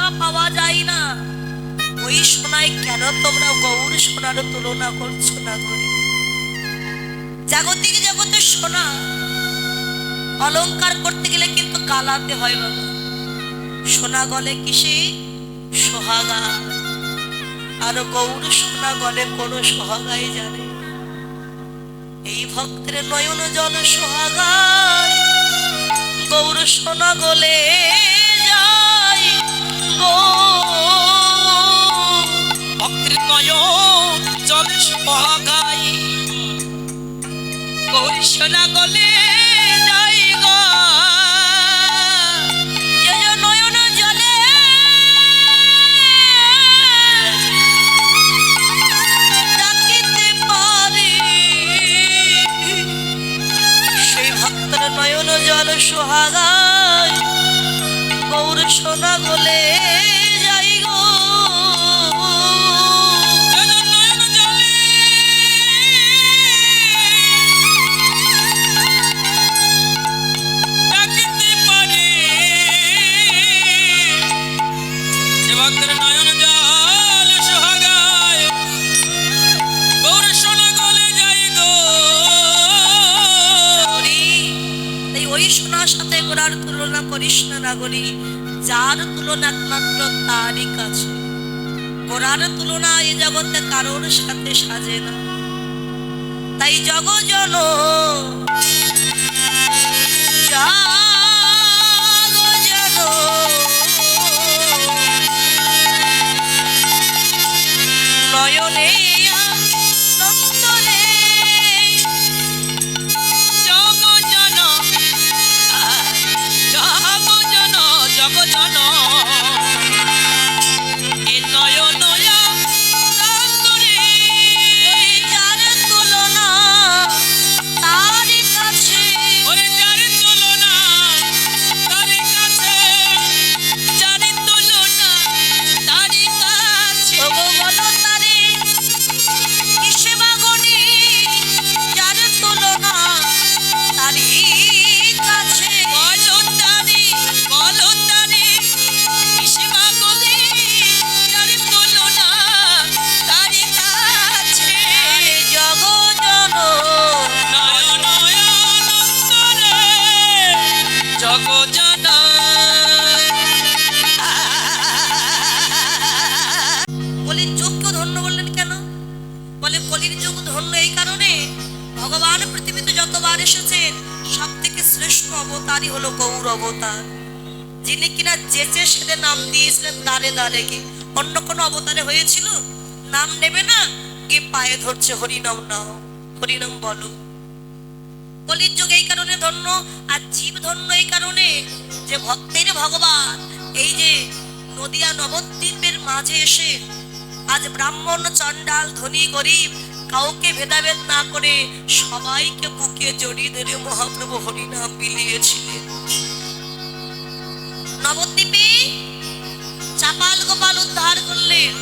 সোনা পাওয়া যায় না, ওই সোনায় কেন তোমরা গৌর সোনার তুলনা করছো না গরি? জাগতিক জগতের সোনা অলংকার করতে গেলে কিন্তু গালাতে হয় বাবা। সোনা গলে কিসে? সোহাগা। আর গৌর সোনা গলে কোন সোহাগাই জানে? এই ভক্তের নয়ন জল সোহাগায় গৌর সোনা গলে যায় গো। ভক্তের নয়ন জল সোহাগায় গৌর সোনা গলে যায় গো। নয়ন জলে ডাকিতে পারে সেই ভক্তের নয়ন জল সোহাগায় গৌর সোনা গলে যাই গো। নয়ন জলে ডাকিতে পারে সে ভক্তের নয়ন জল সোহাগায় গৌর সোনা গলে যাই গো। এই ওই সোনার সাথে গোড়ার তুলনা করিস না নাগরী, যার তুলনা একমাত্র তারই কাছে। গোড়ার তুলনা এই জগতে কারোর সাথে সাজে না। তাই জগজন নয়নে নন্দনে জগজন জগজন জগজন এ নয়ন নন্দনে যার তুলনা তারই কাছে। ওরে যার তুলনা তার কাছে, যার তুলনা তার কাছে। ওগো বলো তারে কিসে বাগনি, যার তুলনা তারই কাছে। বলো তারে কিসে বাগনি, যার তুলনা তার কাছে। জগজন নয়ন নন্দনে জগজন। কলির যুগকে ধন্য বললেন কেন? বলে কলির যুগ ধন্য এই কারণে, ভগবান পৃথিবীতে যতবার এসেছেন সব থেকে শ্রেষ্ঠ অবতারই হলো গৌর অবতার, যিনি কিনা যেচে সেদে নাম দিয়েছিলেন দাঁড়ে দাঁড়ে গিয়ে। অন্য কোনো অবতারে হয়েছিল? নাম নেবে না, গিয়ে পায়ে ধরছে হরিনাম নাও, হরিনাম বলো। কলির যুগ এই কারণে ধন্য, আর জীব ধন্য এই কারণে যে ভক্তের ভগবান এই যে নদিয়া নবদ্বীপের মাঝে এসে আজ ব্রাহ্মণ চণ্ডাল ধনী গরিব কাউকে ভেদাভেদ না করে সবাইকে বুকে জড়িয়ে ধরে মহাপ্রভু হরিনাম বিলিয়েছিলেন। নবদ্বীপে চাপাল গোপাল উদ্ধার করলেন,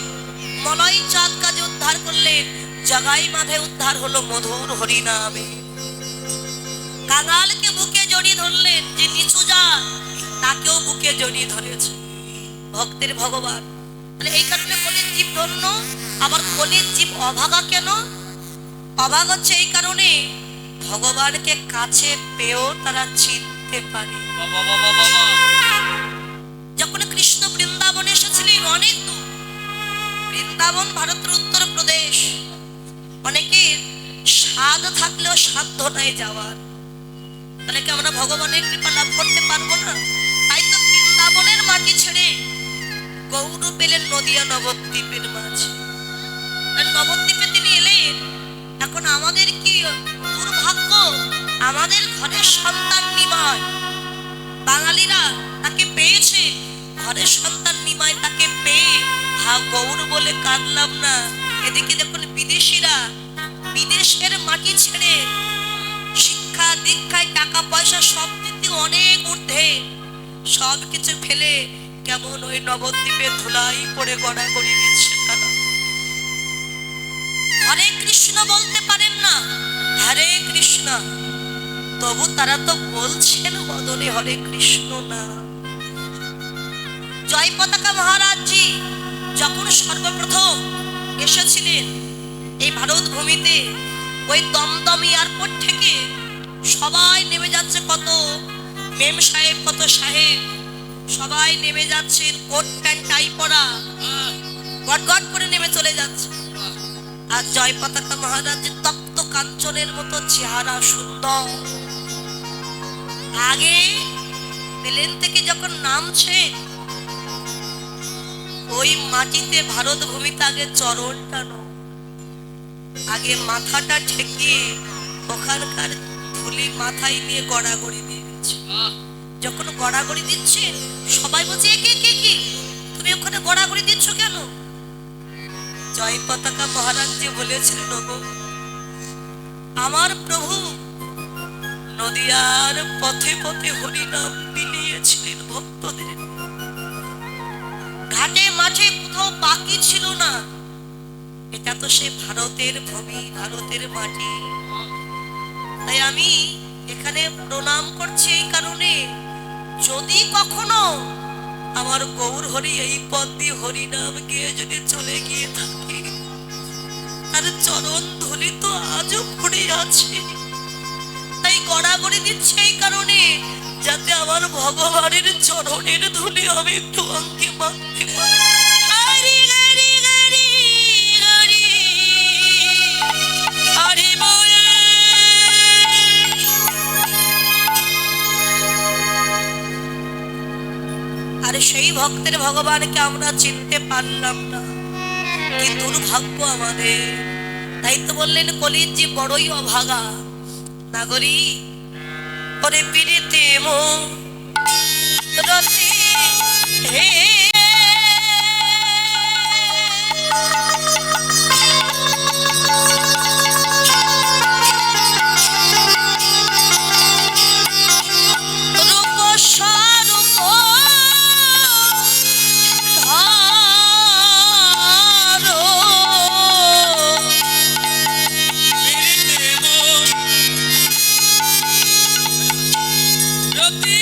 মলয় চাঁদ কাজে উদ্ধার করলেন, জগাই মাধে উদ্ধার হলো মধুর হরিনামে। কাঙালকে বুকে জড়িয়ে ধরলেন, যে নিচু যা তাকেও বুকে জড়িয়ে ধরেছে ভক্তের ভগবান। এই কারণে কলির জীব ধন্য। আবার কলির জীব অভাগা কেন? অভাগ হচ্ছে এই কারণে ভগবানকে কাছে পেয়েও তারা চিনতে পারে। যখন কৃষ্ণ বৃন্দাবনে এসেছিলেন, অনেক দূর বৃন্দাবন ভারতের উত্তর প্রদেশ, অনেকের সাধ থাকলেও সাধ্য নাই যাওয়ার। তাহলে কি আমরা ভগবানের কৃপা লাভ করতে পারবো না? তাই তো বৃন্দাবনের মাটি ছেড়ে গৌর পেলেন নদিয়া নবদ্বীপের মাঝে। নবদ্বীপে তিনি এলেন। এখন আমাদের কি দুর্ভাগ্য, আমাদের ঘরের সন্তান নিমায়, বাঙালিরা তাকে পেয়েছে, ঘরের সন্তান নিমায় তাকে পেয়ে গৌর বলে কাঁদলাম না। এদিকে দেখুন বিদেশিরা বিদেশের মাটি ছেড়ে শিক্ষা দীক্ষায় টাকা পয়সা সব দিকে অনেক ঊর্ধ্বে, সব কিছু ফেলে কেমন ওই নবদ্বীপে ধুলাই পড়ে গড়াগড়ি দিচ্ছে তারা। হরে কৃষ্ণ বলতে পারেন না, হরে কৃষ্ণ, তবু তারা তো বলছেন বদলে হরে কৃষ্ণ না। জয় পতাকা মহারাজজি যখন সর্বপ্রথম এসেছিলেন এই ভারত ভূমিতে, ওই দমদম এয়ারপোর্ট থেকে সবাই নেমে যাচ্ছে, কত মেম সাহেব কত সাহেব সবাই নেমে যাচ্ছেন, কোট প্যান্ট টাই পরা, গট করে নেমে চলে যাচ্ছে। আর জয় পতাকা মহারাজের তপ্ত কাঞ্চনের মতো চেহারা, সুন্দর। আগে প্লেন থেকে যখন নামছে ওই মাটিতে ভারত ভূমিতে আগে চরণ টানো, আগে মাথাটা ঠেকিয়ে ওখানকার ধুলি মাথায় নিয়ে গড়াগড়ি দিয়ে দিচ্ছে। যখন গড়াগড়ি দিচ্ছে সবাই বলছে কে কে কি তুমি ওখানে গড়াগড়ি দিচ্ছ কেন? জয় পতাকা মহারাজ যে বলেছিলেন, ওগো আমার প্রভু নদিয়ার পথে পথে হরিনাম বিলিয়েছিলেন ভক্তদের, ঘাটে মাঠে কোথাও বাকি ছিল না। এটা তো সে ভারতের ভূমি, ভারতের মাটি। তাই আমি এখানে প্রণাম করছি এই কারণে, যদি কখনো আমার গৌর হরি এই পথ দিয়ে হরিনাম গিয়ে যদি চলে গিয়ে থাকে, তার চরণ ধুলি তো আজও পড়ে আছে। তাই গড়াগড়ি দিচ্ছে এই কারণে, যাতে আমার ভগবানের চরণের ধুলি আমি একটু অঙ্গে মাখতে পারি। হরি হরি হরি হরি হরি বল। আর সেই ভক্তের ভগবানকে আমরা চিনতে পারলাম না, কি দুর্ভাগ্য আমাদের। তাই তো বললেন কলির যে বড়ই অভাগা নাগরী, ওরে পীড়িতে মো রতি হে রূপ স্বরূপ ধারো, পীড়িতে মন রতি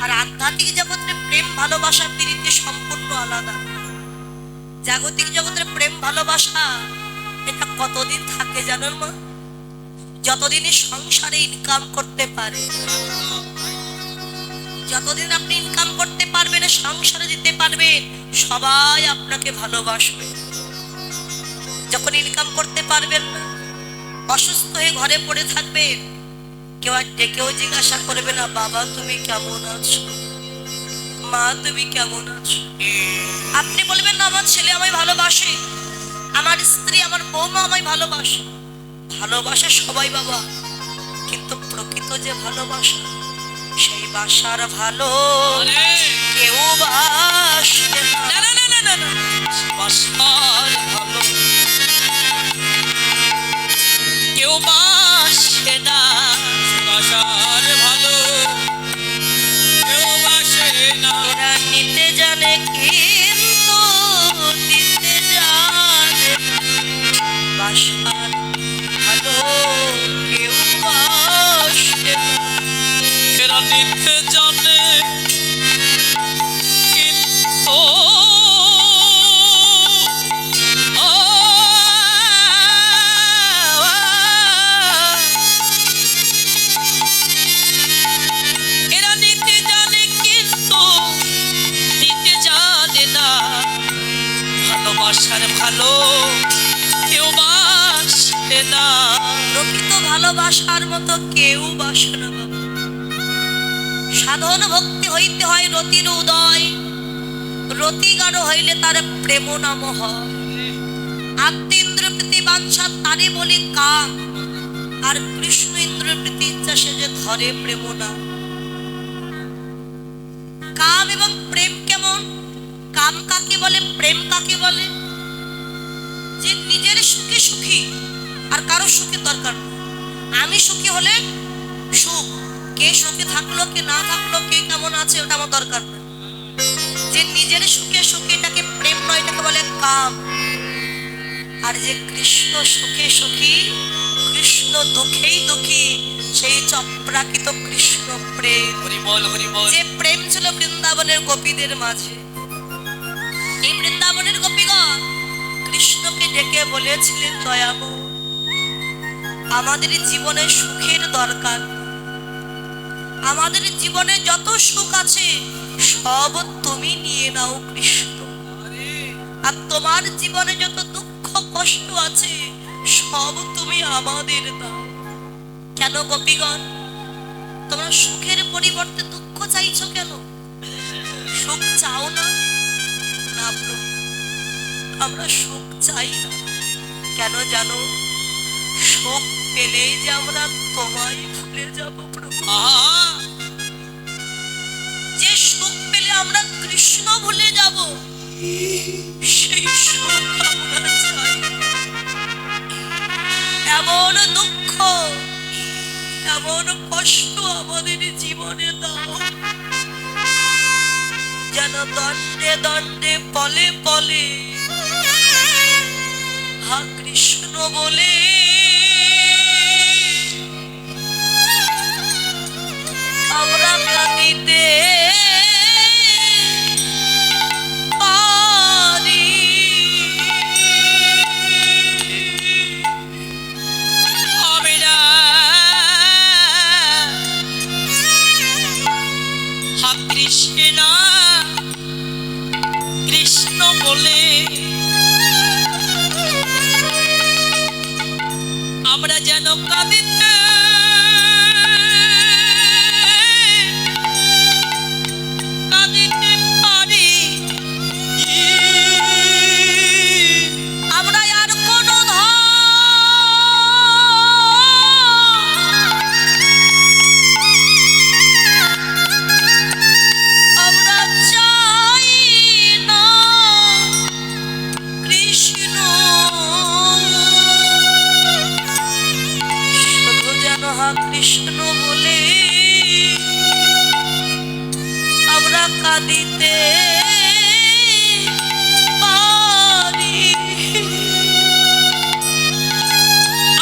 আর আধ্যাত্মিক জগতের প্রেম ভালোবাসার প্রীতি সম্পূর্ণ আলাদা। জাগতিক জগতের প্রেম ভালোবাসা এটা কতদিন থাকে জানেন মা? যতদিনই সংসারে ইনকাম করতে পারে, যতদিন আপনি ইনকাম করতে পারবেন, সংসারে দিতে পারবেন, সবাই আপনাকে ভালোবাসবে। যখন ইনকাম করতে পারবেন না, অসুস্থ হয়ে ঘরে পড়ে থাকবেন, কেউ আর ডেকেও জিজ্ঞাসা করবে না বাবা তুমি কেমন আছো, মা তুমি কেমন আছো। আপনি বলবেন না আমার ছেলে আমায় ভালোবাসে, আমার স্ত্রী আমার বৌমা আমায় ভালোবাসে। ভালোবাসে সবাই বাবা, কিন্তু প্রকৃত যে ভালোবাসা, সেই বাসার ভালো কেউ বাসে না। না না না না না, বাসার ভালো কেউ বাসে না, বাসার ভালো কেউ বাসে না। এরা নিতে জানে কিন্তু দিতে জানে না, বাসার ভালো কেউ বাসে না। এরা নিতে জানে কিন্তু এরা নিতে জানে কিন্তু দিতে জানে না, ভালোবাসার ভালো কেউ বাসে না। প্রকৃত ভালোবাসার মতো কেউ বাসে না বাবা। সাধন ভক্তি হইতে হয় রতির উদয়, রতি গাঢ় হইলে তার প্রেম নাম হয়। আত্মীন্দ্র প্রীতি বাঞ্ছা তারে বলি কাম, আর কৃষ্ণ ইন্দ্র প্রীতি ইচ্ছা সে যে ধরে প্রেম নাম। কাম এবং প্রেম কেমন? কাম কাকে বলে, প্রেম কাকে বলে? যে নিজের সুখে সুখী, আর কারো সুখের দরকার নেই। আমি সুখী হলে সুখ, কে সুখে থাকলো কে না থাকলো, কে কেমন আছে ওটা আমার দরকার নেই। যে নিজের সুখে সুখী, এটাকে প্রেম নয়, এটাকে বলে কাম। আর যে কৃষ্ণ সুখে সুখী, কৃষ্ণ দুঃখেই দুঃখী, সেই চপ্রাকৃত কৃষ্ণ প্রেম। হরি বল হরি বল। যে প্রেম ছিল বৃন্দাবনের গোপীদের মাঝে। এই বৃন্দাবনের গোপীগণ কৃষ্ণকে ডেকে বলেছিলেন দয়াময়, আমাদের জীবনে সুখের দরকার, আমাদের জীবনে যত সুখ আছে সব তুমি নিয়ে নাও কৃষ্ণ, আর তোমার জীবনে যত দুঃখ কষ্ট আছে সব তুমি আমাদের দাও। কেন গোপীগণ তোমরা সুখের পরিবর্তে দুঃখ চাইছো কেন? সুখ চাও না? না প্রভু, আমরা সুখ চাই না। কেন জানো? সুখ পেলেই যে আমরা তোমায় ভুলে যাব প্রভু। যে সুখ পেলে আমরা কৃষ্ণ ভুলে যাব, সেই সুখ আমরা চাই। এমন দুঃখ এমন কষ্ট আমাদের জীবনে দাও যেন দণ্ডে দণ্ডে পলে পলে হা কৃষ্ণ বলে আমরা কাঁদিতে পারি। আমরা হা কৃষ্ণ কৃষ্ণ বলে আমরা যেন কাঁদিতে কাঁদিতে পারি। আমরা আর কোনো আমরা চাই না কৃষ্ণ, শুধু যেন হা কৃষ্ণ বলে আমরা কাঁদিতে পারি।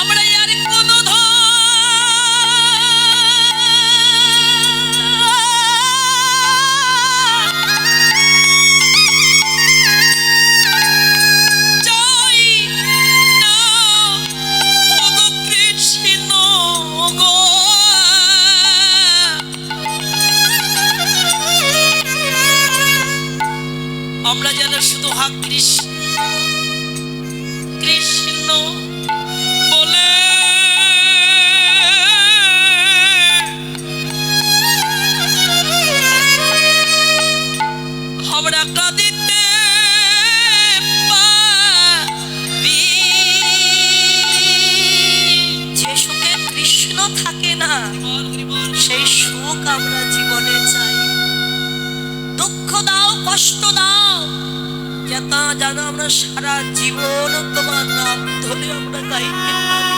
আমরা আর কোনো আমরা যেন শুধু হা কৃষ্ণ কৃষ্ণ বলে আমরা কাঁদিতে পারি। যে সুখে কৃষ্ণ থাকে না বল, হরি বল। সেই সুখ আমরা জীবনে চাই। দুঃখ দাও, কষ্ট দাও, যাতে যেন আমরা সারা জীবন তোমার নাম ধরে আমরা গাইতে পারি।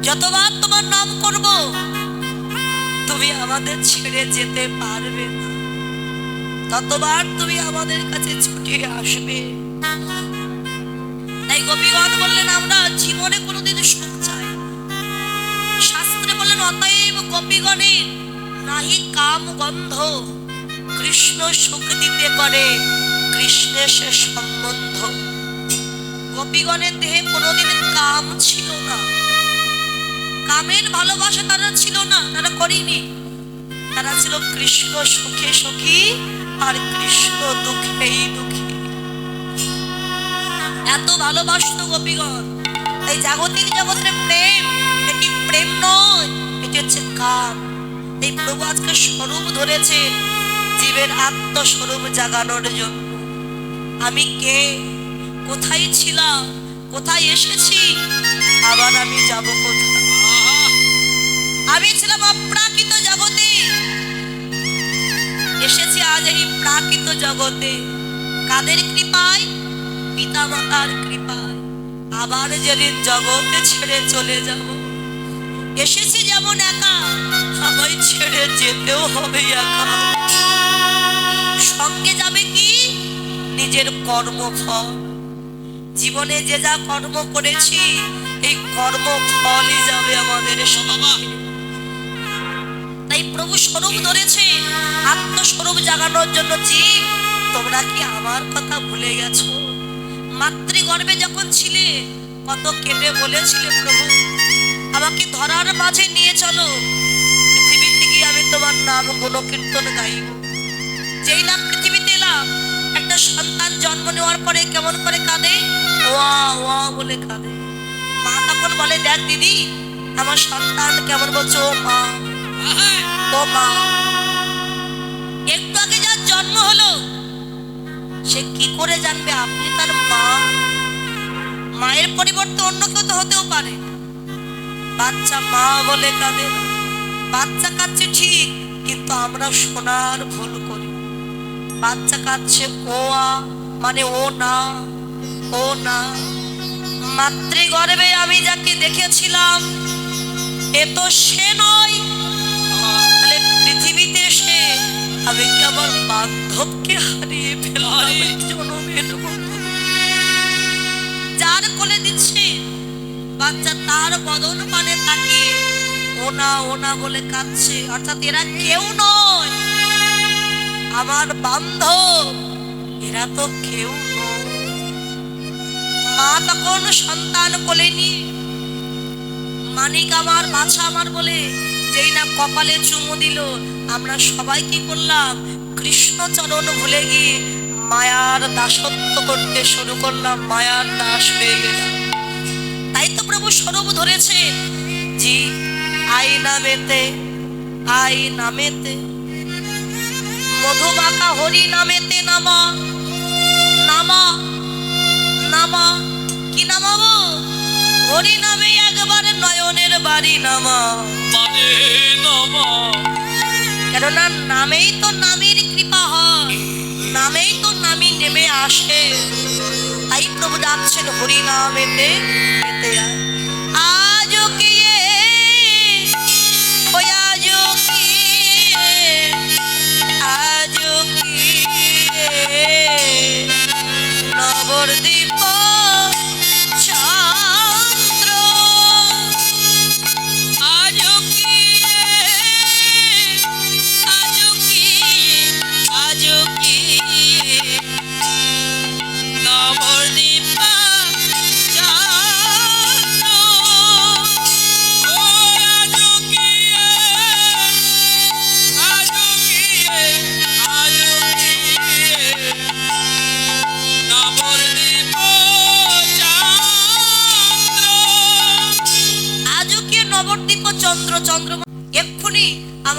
যতবার তোমার নাম করব তুমি আমাদের ছেড়ে যেতে পারবে না, ততবার তুমি আমাদের কাছে ছুটে আসবে। তাই গোপীগণ বললেন আমরা জীবনে কোনোদিন সুখ চাই না। শাস্ত্রে বললেন অতএব গোপীগণের নাহি কাম গন্ধ, কৃষ্ণ সুখ দিতে করে কৃষ্ণের সে সম্বন্ধ। গোপীগণের দেহে কোনোদিন কাম ছিল না, কামের ভালোবাসা তারা ছিল না, তারা করেনি। তারা ছিল কৃষ্ণ সুখে সুখী আর কৃষ্ণ দুঃখেই দুঃখী। এত ভালোবাসত গোপীগণ। এই জাগতিক জগতের প্রেম, এটি প্রেম নয়, এটি হচ্ছে কাম। এই প্রভু আজকে স্বরূপ ধরেছেন জীবের আত্মস্বরূপ জাগানোর জন্য। আমি কে, কোথায় ছিলাম, কোথায় এসেছি, আবার আমি যাব কোথায়। আমি ছিলাম অপ্রাকৃত জগতে, এসেছি আজ এই প্রাকৃত জগতে। কাদের কৃপায়? পিতা মাতার কৃপায়। আবার যেদিন জগতে ছেড়ে চলে যাব, এসেছি যেমন একা, আমায় ছেড়ে যেতেও হবে একা। সঙ্গে যাবে কি? নিজের কর্মফল। জীবনে যে যা কর্ম করেছি এই কর্মফলই যাবে আমাদের সঙ্গে। তাই প্রভু স্বরূপ ধরেছে আত্মস্বরূপ জাগানোর জন্য। জীব, তোমরা কি আমার কথা ভুলে গেছো? মাতৃগর্ভে যখন ছিলে কত কেঁদে বলেছিলে, প্রভু আমাকে ধরার মাঝে নিয়ে চলো, পৃথিবীতে গিয়ে আমি তোমার নাম গুণকীর্তন গাইব। যেই না পৃথিবীতে এলাম, একটা সন্তান জন্ম নেওয়ার পরে কেমন করে কাঁদে, ওয়া ওয়া বলে কাঁদে। মা তখন বলে, দেখ দিদি আমার সন্তান কেমন বলছে, ও মা ও মা। একটু আগে যার জন্ম হলো সে কি করে জানবে আপনি তার মা? মায়ের পরিবর্তে অন্য কেউ তো হতেও পারে। বাচ্চা মা বলে কাঁদে না। বাচ্চা কাঁদছে ঠিক, কিন্তু আমরা শোনার ভুল করি। বাচ্চা কাঁদছে ও আ, মানে ও না, ও না। মাতৃগর্ভে আমি যাকে দেখেছিলাম এ তো সে নয়। তাহলে পৃথিবীতে এসে আমি কি আমার বান্ধবকে হারিয়ে ফেললাম? জনমের মতো যার কোলে দিচ্ছে বাচ্চা, তার বদন পানে তাকিয়ে ওনা ওনা বলে কাঁদছে। অর্থাৎ এরা কেউ নয় আমার বান্ধব, এরা তো কেউ নয়। মা তখন সন্তান কোলে নিয়ে মানিক আমার, বাছা আমার বলে যেই না কপালে চুমু দিল, আমরা সবাই কি করলাম? কৃষ্ণচরণ ভুলে গিয়ে মায়ার দাসত্ব করতে শুরু করলাম, মায়ার দাস হয়ে গেলাম। তাই তো প্রভু স্বরূপ ধরেছে, জি আই নামেতে, আই নামেতে মধুমাখা হরি নামেতে নামা, নামা নামা। কি নামাবো? হরি নামে একবার নয়নের বাড়ি নামা, মানে নামা। কেননা নামেই তো নামের কৃপা হয়, নামেই তো নামি নেমে আসে। তাই প্রভু যাচ্ছেন হরি নামেতে এতে আয়। আজও কি ওই আজও কি, আজও কি নবদ্বীপ চন্দ্র, আজও কি, আজও কি, আজও কি নবদ্বীপ চন্দ্র।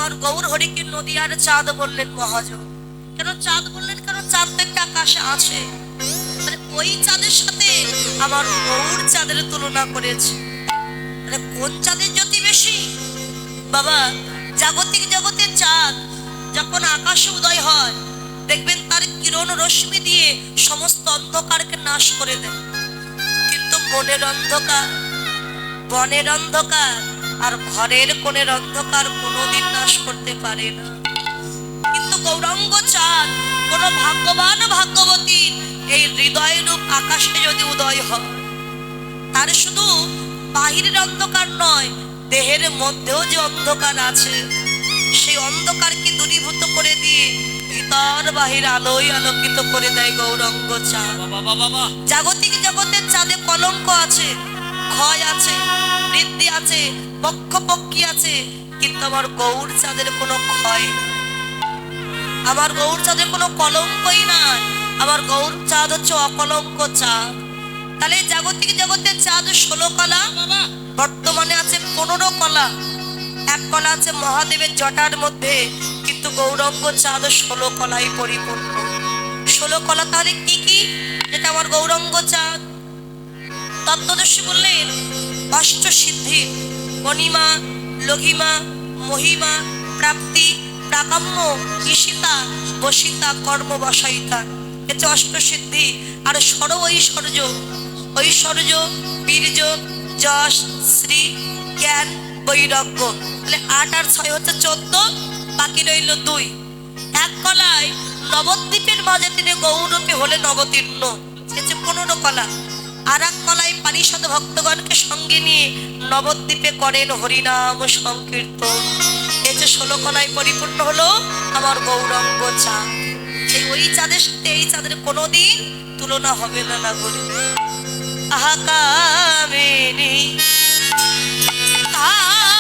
আমার গৌর হরিকে নদী আর চাঁদ বললেন মহাজন। কেন চাঁদ বললেন? কেন চাঁদ তো একটা আকাশে আছে। মানে ওই চাঁদের সাথে আমার গৌর চাঁদের তুলনা করেছে। মানে কোন চাঁদের জ্যোতি বেশি? বাবা, জাগতিক জগতের চাঁদ যখন আকাশে উদয় হয়, দেখবেন তার কিরণ রশ্মি দিয়ে সমস্ত অন্ধকারকে নাশ করে দেয়। কিন্তু মনের অন্ধকার, বনের অন্ধকার আর ঘরের কোণের অন্ধকার কোনোদিন নাশ করতে পারে না। কিন্তু গৌরাঙ্গ চাঁদ কোন ভাগ্যবান ভাগ্যবতীর এই হৃদয় রূপ আকাশে যদি উদয় হয়, তার শুধু বাহিরের অন্ধকার নয়, দেহের মধ্যেও যে অন্ধকার আছে সেই অন্ধকারকে দূরীভূত করে দিয়ে ভিতর বাহির আলোয় আলোকিত করে দেয় গৌরাঙ্গ চাঁদ। জাগতিক জগতের চাঁদে কলঙ্ক আছে, ক্ষয় আছে, বৃদ্ধি আছে, পক্ষপক্ষী আছে, কিন্তু আমার গৌর চাঁদের কোনো ক্ষয় নেই। আমার গৌর চাঁদের কোনো কলঙ্কই নাই। আমার গৌর চাঁদ হচ্ছে অকলঙ্ক চাঁদ। তাহলে জাগতিক জগতের চাঁদ 16 কলা, বর্তমানে আছে 15 কলা। এক কলা আছে মহাদেবের জটার মধ্যে, কিন্তু গৌরাঙ্গ চাঁদ 16 কলায় পরিপূর্ণ। 16 কলা তাহলে কি কি? যেটা আমার গৌরাঙ্গ চাঁদ। তত্ত্বদর্শী বললেন অষ্ট সিদ্ধি, মণিমা, লঘিমা, মহিমা, প্রাপ্তি, প্রাকাম্য, ঈশিতা, বসিতা, কর্ম বসাইতা, হচ্ছে অষ্ট সিদ্ধি। আর ষড় ঐশ্বর্য, ঐশ্বর্য, বীর্য, যশ, শ্রী, জ্ঞান, বৈরাগ্য। তাহলে 8 আর 6 হচ্ছে 14, বাকি রইল 2। এক কলায় নবদ্বীপের মাঝে তিনি গৌরূপে হলে নবতীর্ণ, হচ্ছে 15 কলা। আর এক কলায় পারিষদ ভক্তগণকে সঙ্গে নিয়ে নবদ্বীপে করেন হরিনাম সংকীর্তন, হচ্ছে 16 কলায় পরিপূর্ণ হলো আমার গৌরাঙ্গ চাঁদ। ওই চাঁদের সাথে এই চাঁদের কোনোদিন তুলনা হবে না। না বলি আহা কামিনী কামিনী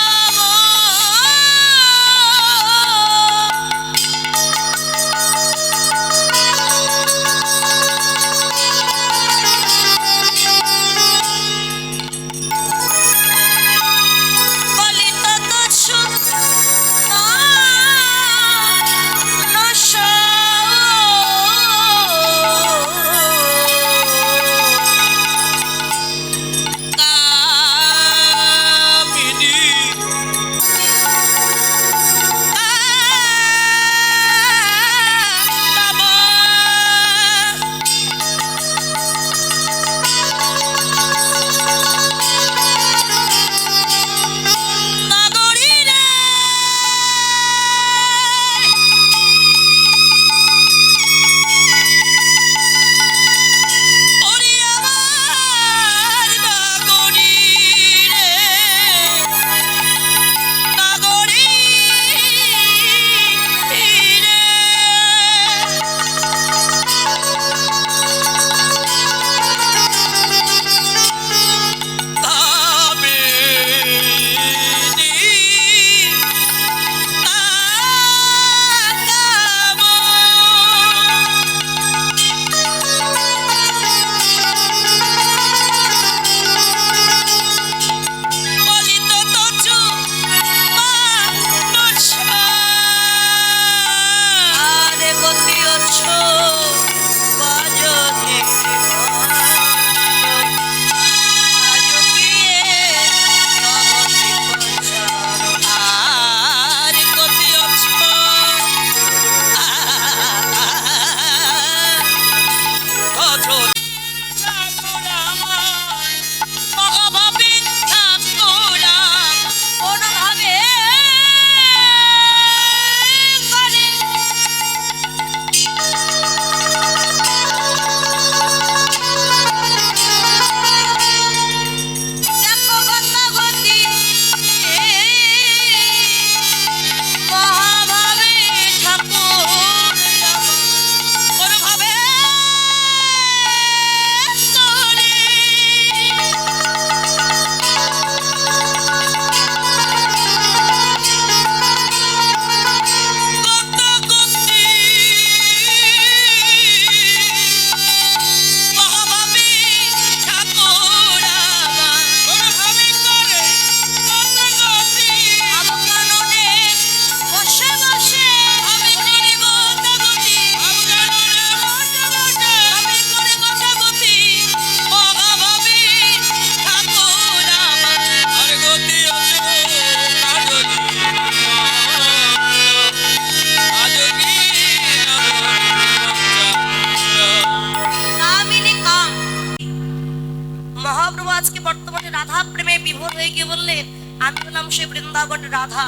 বর্তমানে রাধা প্রেমে বিভোর হয়ে গিয়ে বললেন, আমি হলাম সে বৃন্দাবন রাধা,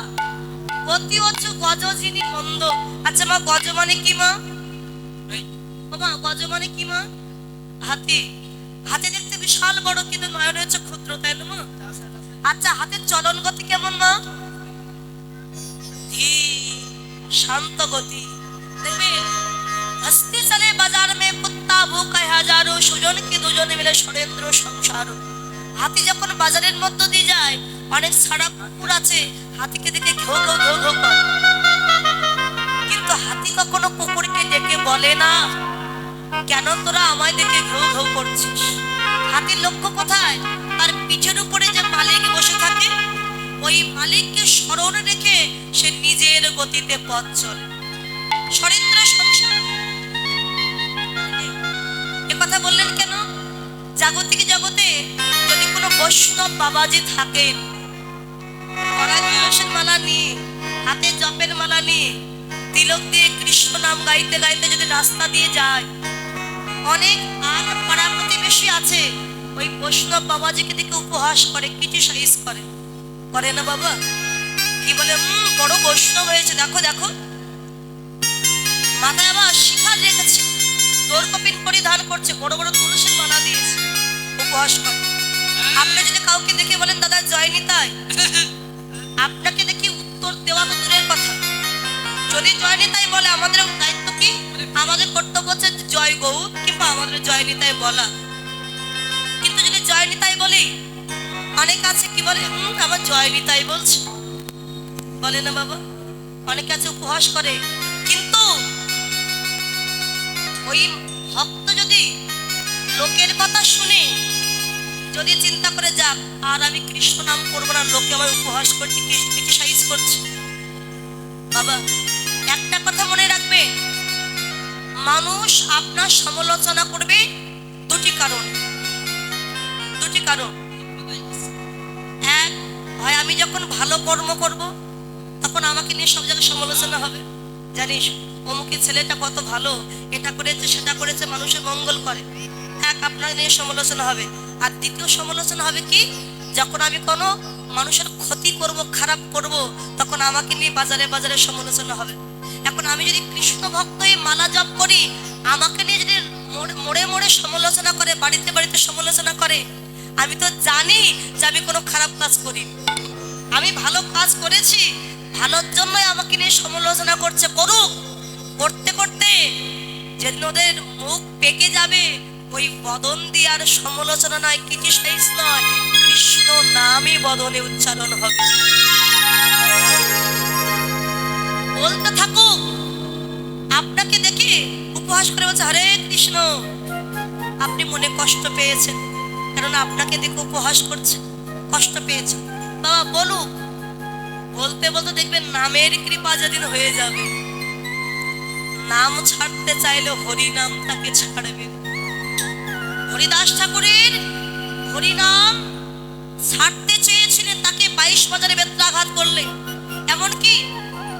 গতি হচ্ছে গজ যিনি মন্দ। আচ্ছা মা, গজ মানে কি মা? ও মা, গজ মানে কি মা? হাতি। হাতি দেখতে বিশাল বড়, কিন্তু নয়ন হচ্ছে ক্ষুদ্র, তাই না মা? আচ্ছা, হাতের চলন গতি কেমন মা? ধীর শান্ত গতি। দেখবে हस्ती चले बाजार में कुत्ता भूखा है हजारों, সুজন কি দুজনে মিলে সরেন্দ্র সংসার। হাতি যখন বাজারের মধ্য দিয়ে যায়, অনেক সারা কুকুর আছে হাতিকে দেখে ঘেউ ঘেউ ঘেউ ঘেউ করে, কিন্তু হাতি কখনো কুকুরকে ডেকে বলে না, কেন তোরা আমায় দেখে ঘেউ ঘেউ করছিস? হাতির লক্ষ্য কোথায়? তার পিঠের উপরে যে মালিক বসে থাকে, ওই মালিককে স্মরণ রেখে সে নিজের গতিতে পথ চলে। সরেন্দ্র সংসার কথা বললেন কেন? জাগতিক জগতে যদি কোনো বৈষ্ণব বাবাজি থাকেন, গলায় তুলসীর মালা নিয়ে, হাতে জপের মালা নিয়ে, তিলক দিয়ে কৃষ্ণ নাম গাইতে গাইতে যদি রাস্তা দিয়ে যায়, অনেক আর পাড়া প্রতিবেশী আছে ওই বৈষ্ণব বাবাজিকে দেখে উপহাস করে, ক্রিটিসাইজ করে, করে না বাবা? কি বলে, বড় বৈষ্ণব হয়েছে, দেখো দেখো। মাথায় আবার শিখা রেখেছে, দোরকপিন পরিধান করছে, বড় বড় তুলসীর মালা দিয়েছে, উপহাস করে। আপনি যদি কাউকে দেখে বলেন দাদা জয় নিতাই, আপনাকে দেখি উত্তর দেওয়া তো দূরের কথা, যদি জয় নিতাই বলে আমাদের দায়িত্ব কি? আমাদের কর্তব্য হচ্ছে জয় গৌর কিংবা আমাদের জয় নিতাই বলা। কিন্তু যদি জয় নিতাই বলি, অনেক আছে কি বলে, আমার জয় নিতাই বলছে, বলে না বাবা? অনেকে আছে উপহাস করে। কিন্তু ওই ভক্ত যদি লোকের কথা শুনে যদি চিন্তা করে যাক, আর আমি কৃষ্ণ নাম করবো না, লোকে আমার উপহাস করছে, ক্রিটিসাইজ করছে, বাবা একটা কথা মনে রাখবে, মানুষ আপনার সমালোচনা করবে দুটি কারণ। দুটি কারণ, এক, হয় আমি যখন ভালো কর্ম করব তখন আমাকে নিয়ে সব জায়গায় সমালোচনা হবে, জানিস অমুকের ছেলেটা কত ভালো, এটা করেছে সেটা করেছে, মানুষের মঙ্গল করে, এক আপনার নিয়ে সমালোচনা হবে। আর দ্বিতীয় সমালোচনা হবে কি, যখন আমি কোনো মানুষের ক্ষতি করব, খারাপ করব, তখন আমাকে নিয়ে বাজারে বাজারে সমালোচনা হবে। এখন আমি যদি কৃষ্ণ ভক্ত হয়ে মালা জপ করি, আমাকে নিয়ে যদি মোড়ে মোড়ে সমালোচনা করে, বাড়িতে বাড়িতে সমালোচনা করে, আমি তো জানি যে আমি কোনো খারাপ কাজ করিনি, আমি ভালো কাজ করেছি, ভালোর জন্যই আমাকে নিয়ে সমালোচনা করছে, করুক। করতে করতে যেদিন ওদের মুখ পেকে যাবে, ওই বদন দিয়ে আর সমালোচনা নয়, ক্রিটিসাইজ নয়, কৃষ্ণ নামই বদনে উচ্চারণ হবে। বলতে থাকুক, আপনাকে দেখে উপহাস করে বলছে হরে কৃষ্ণ, আপনি মনে কষ্ট পেয়েছেন, কারণ আপনাকে দেখে উপহাস করছে, কষ্ট পেয়েছেন, বাবা বলুক। বলতে বলতে দেখবেন নামের কৃপা যেদিন হয়ে যাবে, নাম ছাড়তে চাইলে হরি নাম তাকে ছাড়বে। হরিদাস ঠাকুরের হরি নাম ছাড়তে চেয়েছিলেন, তাকে 22 বাজারে বেত্রাঘাত করলে। এমনকি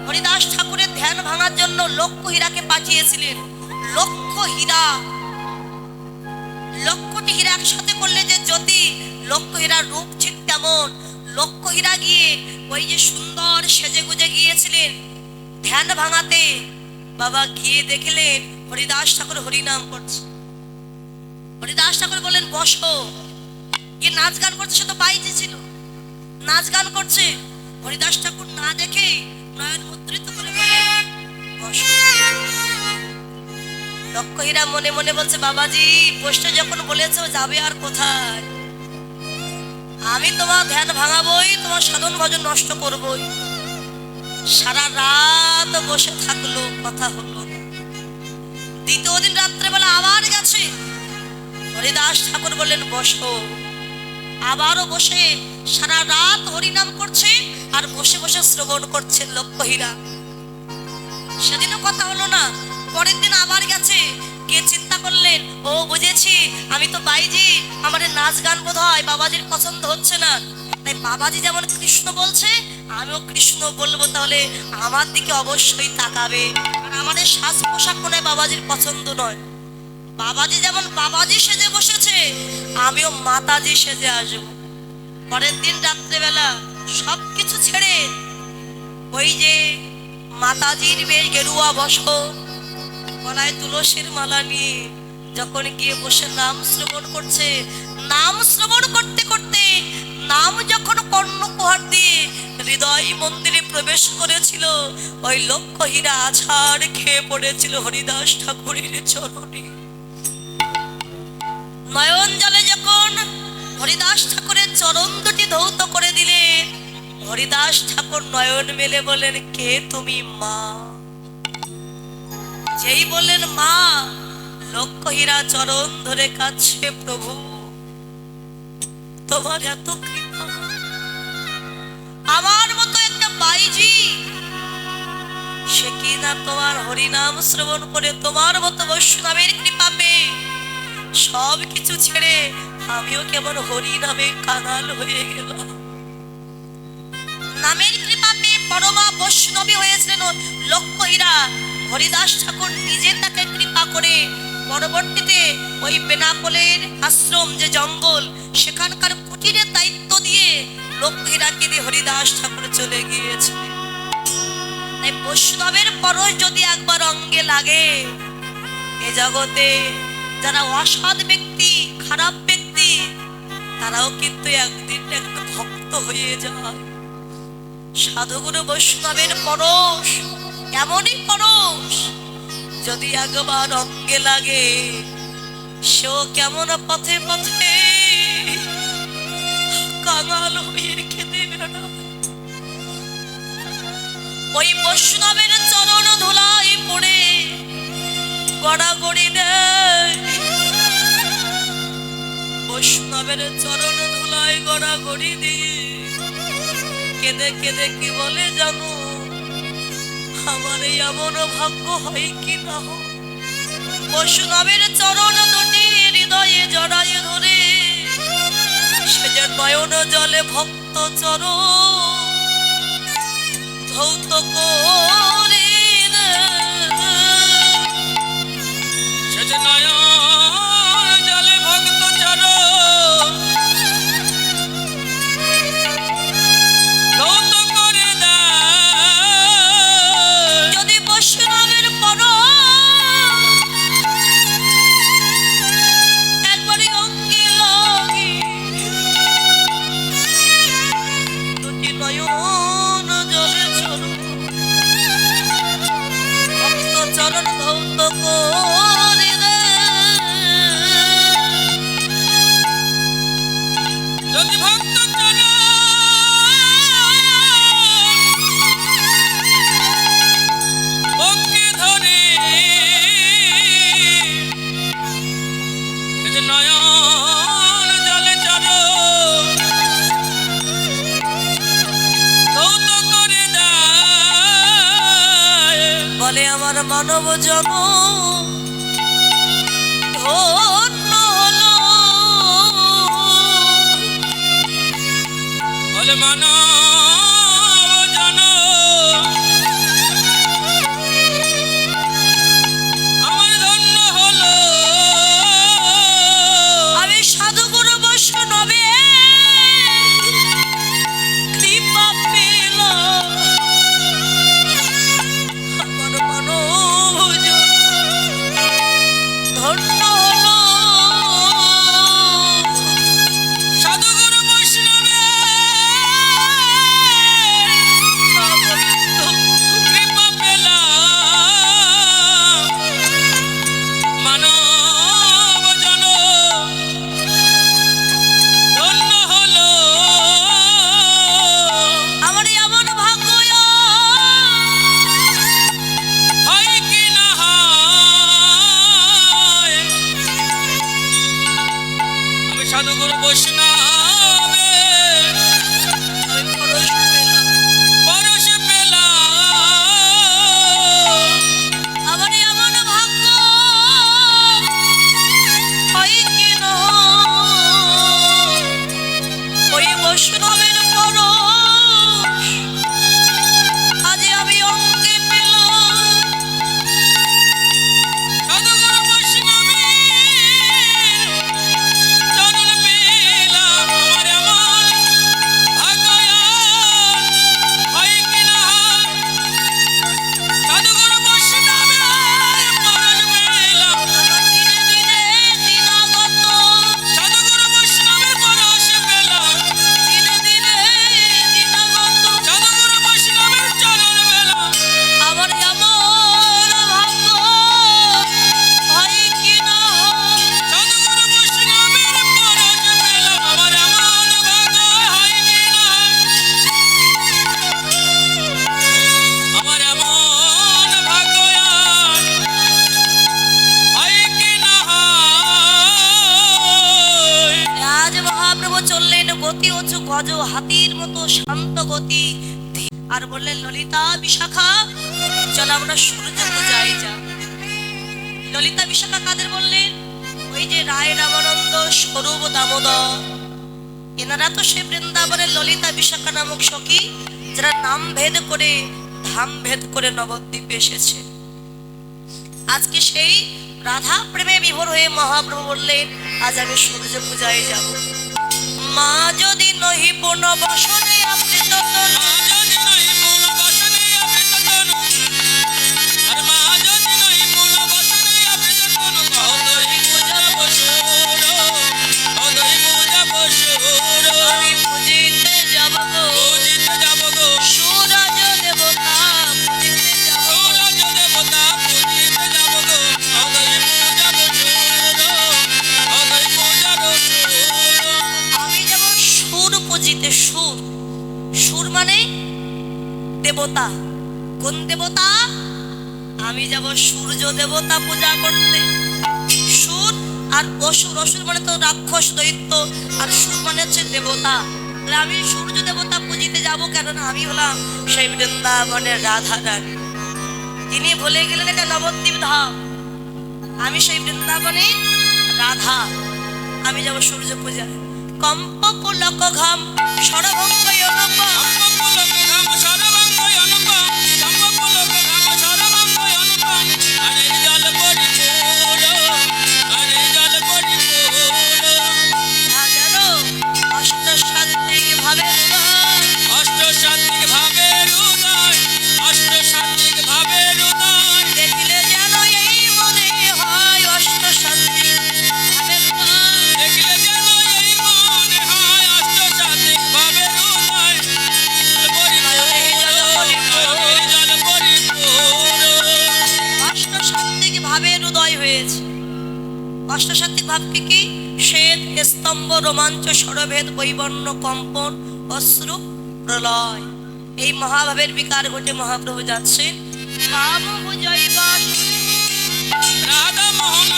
হরিদাস ঠাকুরের ধ্যান ভাঙার জন্য লক্ষ হীরাকে পাঠিয়েছিলেন। লক্ষ হীরা, লক্ষটি হীরা একসাথে করলে যে জ্যোতি, লক্ষ হীরার রূপ ঠিক তেমন। লক্ষ হীরা গিয়ে ওই যে সুন্দর সেজে গুজে গিয়েছিলেন ধ্যান ভাঙাতে, বাবা গিয়ে দেখলেন হরিদাস ঠাকুর হরিনাম করছে। হরিদাস ঠাকুর বলেন বসো, গিয়ে নাচ গান করছে, সে তো বাইরে ছিল, নাচ গান করছে। হরিদাস ঠাকুর না দেখে নয়ন মুদ্রিত করে বলেন বসো। লক্ষ হীরা মনে মনে বলছে বাবাজি বসতে যখন বলেছো যাবে আর কোথায়, আমি তোমার ধ্যান ভাঙাবই, তোমার সাধন ভজন নষ্ট করবই। সারা রাত বসে থাকলো, কথা হলো না। দ্বিতীয় দিন রাত্রেবেলা আবার গেছে, হরিদাস ঠাকুর বললেন বসো। আবারও বসে সারা রাত হরিনাম করছে আর বসে বসে শ্রবণ করছেন লক্ষ হীরা। সেদিনও কথা হলো না। পরের দিন আবার গেছে, গিয়ে চিন্তা করলেন ও বুঝেছি, আমি তো বাইজি, আমার নাচ গান বোধ হয় বাবাজির পছন্দ হচ্ছে না, তাই বাবাজি যেমন কৃষ্ণ বলছে আমিও কৃষ্ণ বলবো, তাহলে আমার দিকে অবশ্যই তাকাবে। আর আমাদের সাজ পোশাক মনে হয় বাবাজির পছন্দ নয়, বাবাজি যেমন বাবাজি সেজে বসেছে আমিও মাতাজি সেজে আসবো। পরের দিন রাত্রেবেলা সবকিছু ছেড়ে ওই যে মাতাজির বেশ গেরুয়া বস্ত্র, গলায় তুলসীর মালা নিয়ে যখন গিয়ে বসে নাম শ্রবণ করছে, নাম শ্রবণ করতে করতে নাম যখন কর্ণকুহার দিয়ে হৃদয় মন্দিরে প্রবেশ করেছিল, ওই লক্ষ হীরা আছাড় খেয়ে পড়েছিল হরিদাস ঠাকুরের চরণে। নয়ন জলে যখন হরিদাস ঠাকুরের চরণ দুটি ধৌত করে দিলেন, হরিদাস ঠাকুর নয়ন মেলে বলেন, কে তুমি মা? যেই বললেন মা, লক্ষ হীরা চরণ ধরে কাছে, প্রভু তোমার এত কৃপা, আমার মতো একটা বাইজি সে কি না তোমার হরিনাম শ্রবণ করে তোমার মতো বৈষ্ণবের কৃপা পেয়ে সব কিছু ছেড়ে আমিও কেমন হরি নামে কাঙাল হয়ে গেলাম। নামের কৃপা পেয়ে পরমা বৈষ্ণবী হয়েছিলেন লক্ষ হীরা। হরিদাস ঠাকুর নিজে তাকে কৃপা করে পরবর্তীতে ওই বেনাপোলের আশ্রম যে জঙ্গল, সেখানকার কুটিরের দায়িত্ব দিয়ে লক্ষ হীরাকে দিয়ে হরিদাস ঠাকুর চলে গিয়েছিলেন। তাই বৈষ্ণবের পরশ যদি একবার অঙ্গে লাগে, এ জগতে যারা অসৎ ব্যক্তি, খারাপ ব্যক্তি, তারাও কিন্তু একদিন একটু ভক্ত হয়ে যায়। সাধুগুরু বৈষ্ণবের পরশ এমনই পরশ, যদি একবার অঙ্গে লাগে, সেও কেমন পথে পথে কাঙাল হয়ে খেতে বেড়ায়। ওই বৈষ্ণবের চরণ ধুলাই পড়ে গড়াগড়ি দেয়, বৈষ্ণবের চরণ ধুলায় গড়াগড়ি দিয়ে কেঁদে কেঁদে কি বলে জানো, আমার এই এমন ভাগ্য হয় কি না হয়। বৈষ্ণবের চরণ দুটি হৃদয়ে জড়ায় ধরে সে যে নয়ন জলে ভক্ত চরণ ধৌত করে সে যে নয়ন জলে ভক্ত চরণ ধৌত করে দেয়। যদি বৈষ্ণবের পর একবারে অঙ্গে লাগে, দুটি নয়ন জলে চরণ ভক্ত চরণ ধৌত করে দেয়। যদি ভক্ত চরণ বক্ষে ধরে সে যে নয়ন জলে চরণ ধৌত করে দেয়। বলে আমার মানব জনম ধন্য হলো, বলে মানব জনম আমার ধন্য হলো। আমি সাধুগুরু বৈষ্ণবের কৃপা পেলাম, আমার মানব জনম ধন্য হলো। সাধুগুরু বৈষ্ণবের আর বললেন ললিতা বিশাখা চল আমরা সূর্য পূজায় যা। ললিতা বিশাখা কাদের বললেন? ওই যে রায় রামানন্দ স্বরূপ দামোদর, এনারা তো সে বৃন্দাবনের ললিতা বিশাখা নামক সখী যারা নাম ভেদ করে ধাম ভেদ করে নবদ্বীপে এসেছে। আজকে সেই রাধা প্রেমে বিভোর হয়ে মহাপ্রভু বললেন আজ আমি সূর্য পূজায় যাব। মা যদি নহি পুন বসনে আবৃত তনু, মা যদি নহি পুন বসনে আবৃত তনু, আর মা যদি নহি পুন বসনে আবৃত তনু, কতই পূজাব সুর, কতই পূজাব সুর। আমি পুজিতে যাব গো, পূজিতে যাব গো, সূরজ দেবতা পুজিতে যাব। সূরজ দেবতা পূজিতে যাব গো, কতই পূজাব সুর, কতই পূজাব সুর। আমি যাব সুর পুজিতে। সুর, সুর মানে দেবতা। কোন দেবতা? আমি যাব সূর্য দেবতা পূজা করতে। সুর আর অসুর, অসুর মানে তো রাক্ষস দৈত্য, আর সুর মানে হচ্ছে দেবতা। তাহলে আমি সূর্য দেবতা পুজিতে যাব, কেননা আমি হলাম সেই বৃন্দাবনের রাধা রানী। তিনি ভুলে গেলেন এটা নবদ্বীপ ধাম, আমি সেই বৃন্দাবনে রাধা। আমি যাব সূর্য পূজায়। কম্প পুলক ঘাম সরভঙ্গ অনুপম, চম্পকপুলক ঘাম সর্বাঙ্গই অনুপম, চম্পকপুলক ঘাম সর্বাঙ্গই অনুপম, আনির জল পরিপূর, আনির জল পরিপূর। হাজারো অষ্টসাত্ত্বিক ভাবে অষ্টসাত্ত্বিক ভাবের উদয়, অষ্টসাত্ত্বিক ভাবের উদয়, দেখিলে যেন এই মনে হয় অষ্টসাত্ত্বিক ভাবের উদয়। দেখিলে যেন এই মনে হয় অষ্টসাত্ত্বিক ভাবের উদয়। নয়নের জল পরিপূর। অষ্টসাত্ত্বিক ভাবের উদয় হয়েছে। অষ্টসাত্ত্বিক ভাবকে কি? শ্বেত স্তম্ভ রোমাঞ্চ স্বরভেদ বৈবর্ণ কম্পন অশ্রু প্রলয়, এই মহাভাবের বিকার ঘটে মহাপ্রভু যাচ্ছেন। বাম জয় বাস, রাধা মোহন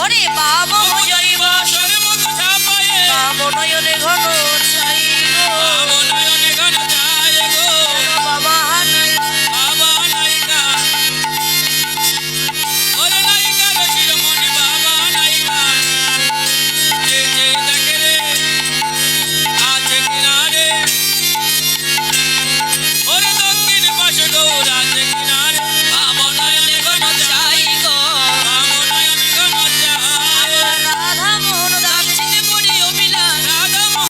ওরে বাম জয় বাস, বাসর মুখ ঝাপায়ে, বাম নয়নে ঘন ছাই গো। বাম নয়নে